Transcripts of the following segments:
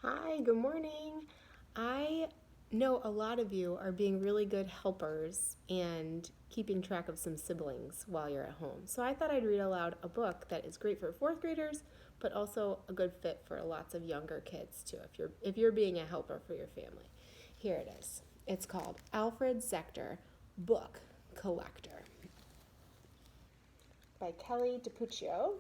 Hi, good morning. I know a lot of you are being really good helpers and keeping track of some siblings while you're at home. So I thought I'd read aloud a book that is great for fourth graders, but also a good fit for lots of younger kids too, if you're being a helper for your family. Here it is. It's called Alfred Zector, Book Collector by Kelly DiPucchio.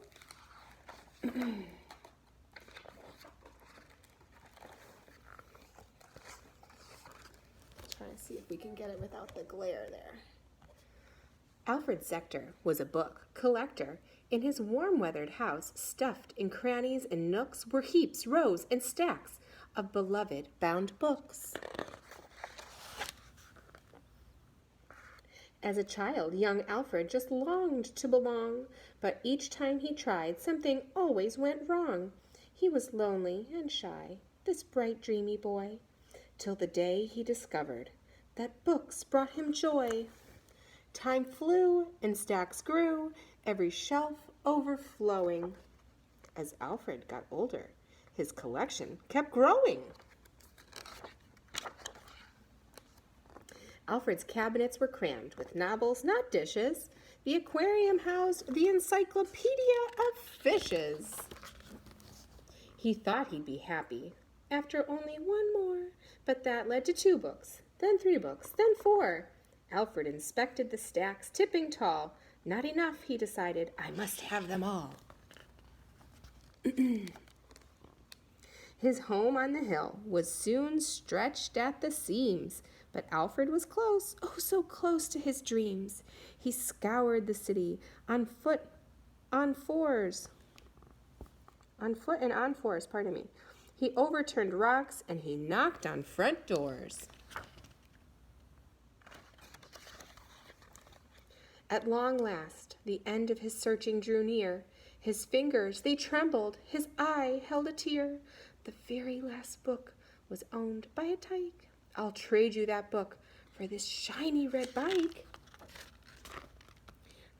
Trying to see if we can get it without the glare there. Alfred Zector was a book collector. In his warm-weathered house, stuffed in crannies and nooks, were heaps, rows, and stacks of beloved bound books. As a child, young Alfred just longed to belong, but each time he tried, something always went wrong. He was lonely and shy, this bright, dreamy boy, till the day he discovered that books brought him joy. Time flew and stacks grew, every shelf overflowing. As Alfred got older, his collection kept growing. Alfred's cabinets were crammed with novels, not dishes. The aquarium housed the encyclopedia of fishes. He thought he'd be happy after only one more, but that led to 2 books, then 3 books, then 4. Alfred inspected the stacks, tipping tall. Not enough, he decided. I must have them all. His home on the hill was soon stretched at the seams, but Alfred was close, oh so close to his dreams. He scoured the city on foot and on fours, He overturned rocks and he knocked on front doors. At long last, the end of his searching drew near. His fingers, they trembled, his eye held a tear. The very last book was owned by a tyke. I'll trade you that book for this shiny red bike.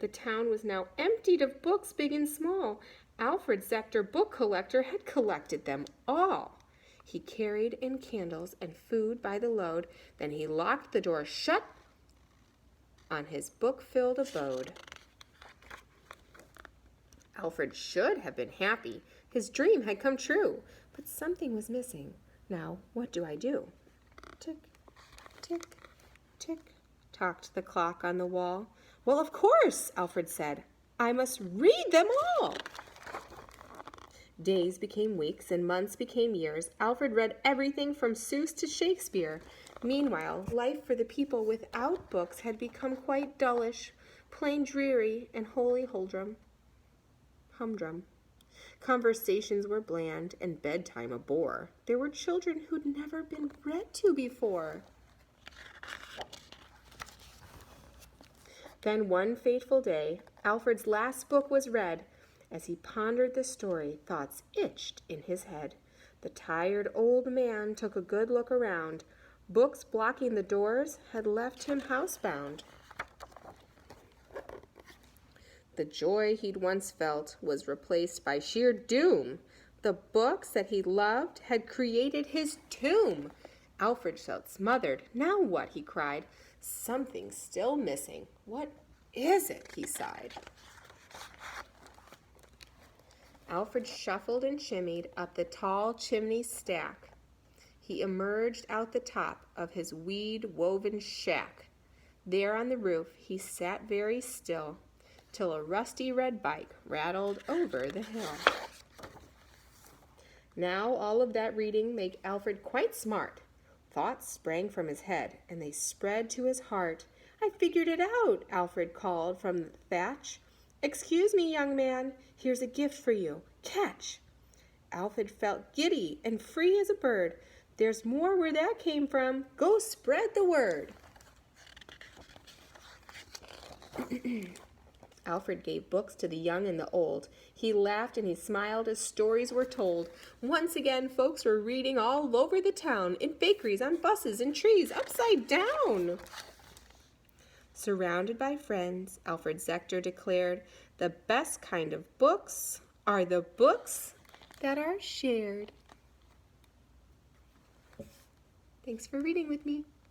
The town was now emptied of books big and small. Alfred Zector, book collector, had collected them all. He carried in candles and food by the load. Then he locked the door shut on his book-filled abode. Alfred should have been happy. His dream had come true, but something was missing. Now, what do I do? Tick, tick, tick, talked the clock on the wall. Well, of course, Alfred said. I must read them all. Days became weeks and months became years. Alfred read everything from Seuss to Shakespeare. Meanwhile, life for the people without books had become quite dullish, plain dreary and wholly humdrum. Conversations were bland and bedtime a bore. There were children who'd never been read to before. Then one fateful day, Alfred's last book was read. As he pondered the story, thoughts itched in his head. The tired old man took a good look around. Books blocking the doors had left him housebound. The joy he'd once felt was replaced by sheer doom. The books that he loved had created his tomb. Alfred felt smothered. Now what? He cried. Something's still missing. What is it? He sighed. Alfred shuffled and shimmied up the tall chimney stack. He emerged out the top of his weed-woven shack. There on the roof he sat very still, till a rusty red bike rattled over the hill. Now all of that reading made Alfred quite smart. Thoughts sprang from his head, and they spread to his heart. I figured it out, Alfred called from the thatch. Excuse me, young man, here's a gift for you. Catch! Alfred felt giddy and free as a bird. There's more where that came from. Go spread the word. Alfred gave books to the young and the old. He laughed and he smiled as stories were told. Once again, folks were reading all over the town, in bakeries, on buses, in trees, upside down. Surrounded by friends, Alfred Zector declared, the best kind of books are the books that are shared. Thanks for reading with me.